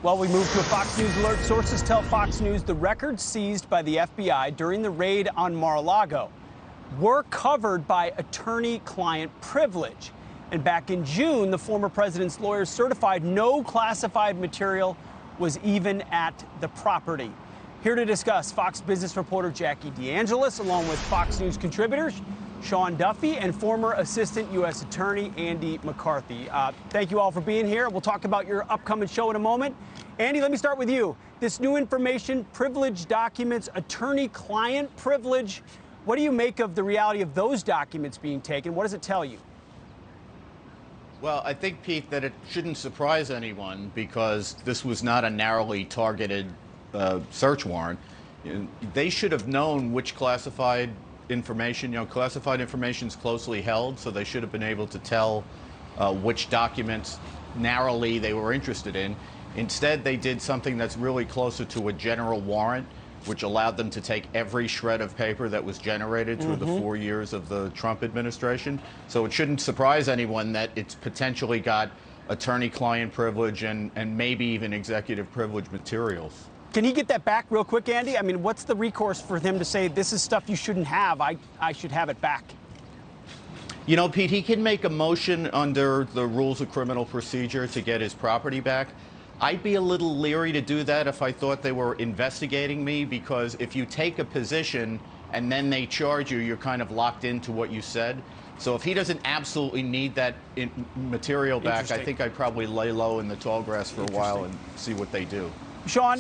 Well, we move to a Fox News alert. Sources tell Fox News the records seized by the FBI during the raid on Mar-a-Lago were covered by attorney-client privilege. And back in June, the former president's lawyers certified no classified material was even at the property. Here to discuss, Fox business reporter Jackie DeAngelis, along with Fox News contributors Sean Duffy and former Assistant U.S. Attorney Andy McCarthy. Thank you all for being here. We'll talk about your upcoming show in a moment. Andy, let me start with you. This new information, privileged documents, attorney-client privilege, what do you make of the reality of those documents being taken? What does it tell you? Well, I think, Pete, that it shouldn't surprise anyone because this was not a narrowly targeted search warrant. They should have known which classified information, classified information is closely held, so they should have been able to tell which documents narrowly they were interested in. Instead, they did something that's really closer to a general warrant, which allowed them to take every shred of paper that was generated through the 4 years of the Trump administration. So it shouldn't surprise anyone that it's potentially got attorney-client privilege and maybe even executive privilege materials. Can he get that back real quick, Andy? I mean, what's the recourse for him to say this is stuff you shouldn't have, I should have it back? You know, Pete, he can make a motion under the rules of criminal procedure to get his property back. I'd be a little leery to do that if I thought they were investigating me, because if you take a position and then they charge you, you're kind of locked into what you said. So if he doesn't absolutely need that material back, I think I'd probably lay low in the tall grass for a while and see what they do. Sean,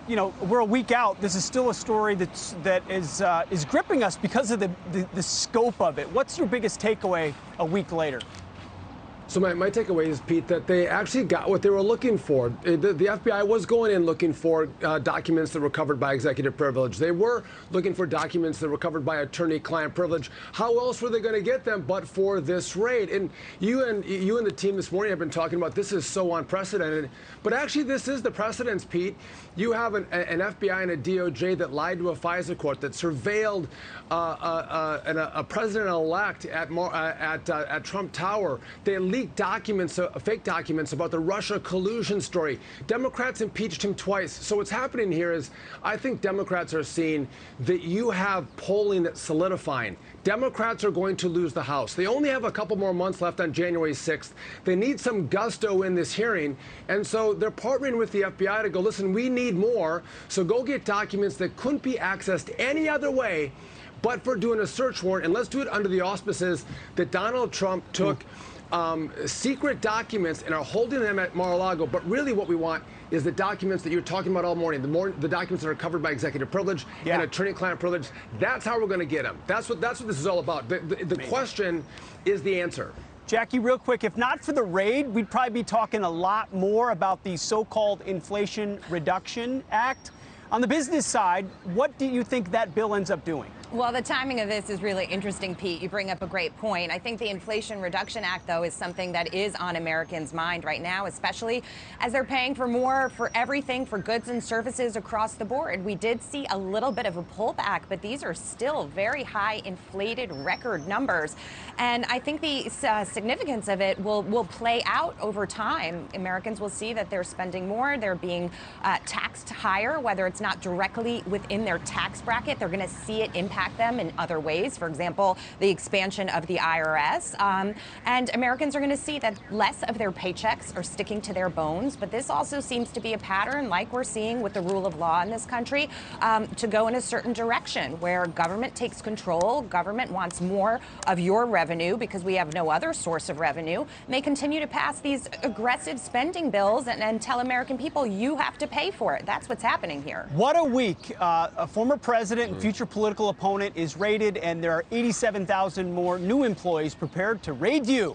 we're a week out. This is still a story that is gripping us because of the scope of it. What's your biggest takeaway a week later? So my takeaway is, Pete, that they actually got what they were looking for. The FBI was going in looking for documents that were covered by executive privilege. They were looking for documents that were covered by attorney-client privilege. How else were they going to get them but for this raid? And you and the team this morning have been talking about this is so unprecedented. But actually, this is the precedence, Pete. You have an FBI and a DOJ that lied to a FISA court, that surveilled a president-elect at Trump Tower. They leaked documents, fake documents about the Russia collusion story. Democrats impeached him twice. So what's happening here is, I think Democrats are seeing that you have polling that's solidifying. Democrats are going to lose the House. They only have a couple more months left on January 6th. They need some gusto in this hearing. And so they're partnering with the FBI to go, listen, we need more. So go get documents that couldn't be accessed any other way but for doing a search warrant. And let's do it under the auspices that Donald Trump took secret documents and are holding them at Mar-a-Lago. But really what we want is the documents that you're talking about all morning, the documents that are covered by executive privilege and attorney-client privilege. That's how we're going to get them. That's what this is all about. The question is the answer. Jackie, real quick, if not for the raid, we'd probably be talking a lot more about the so-called Inflation Reduction Act. On the business side, what do you think that bill ends up doing? Well, the timing of this is really interesting, Pete. You bring up a great point. I think the Inflation Reduction Act, though, is something that is on Americans' mind right now, especially as they're paying for more for everything, for goods and services across the board. We did see a little bit of a pullback, but these are still very high inflated record numbers. And I think the significance of it will play out over time. Americans will see that they're spending more. They're being taxed higher, whether it's not directly within their tax bracket. They're going to see it impact them in other ways. For example, the expansion of the IRS. And Americans are going to see that less of their paychecks are sticking to their bones. But this also seems to be a pattern, like we're seeing with the rule of law in this country, to go in a certain direction where government takes control. Government wants more of your revenue because we have no other source of revenue. And they continue to pass these aggressive spending bills and tell American people you have to pay for it. That's what's happening here. What a week. A former president and future political opponent is raided, and there are 87,000 more new employees prepared to raid you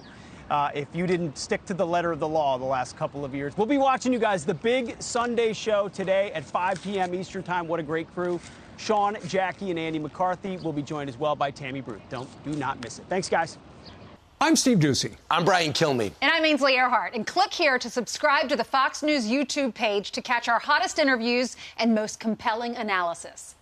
if you didn't stick to the letter of the law the last couple of years. We'll be watching you guys. The big Sunday show today at 5 p.m. Eastern time. What a great crew. Sean, Jackie, and Andy McCarthy will be joined as well by Tammy Bruce. Do not miss it. Thanks, guys. I'm Steve Ducey. I'm Brian Kilmeade. And I'm Ainsley Earhart. And click here to subscribe to the Fox News YouTube page to catch our hottest interviews and most compelling analysis.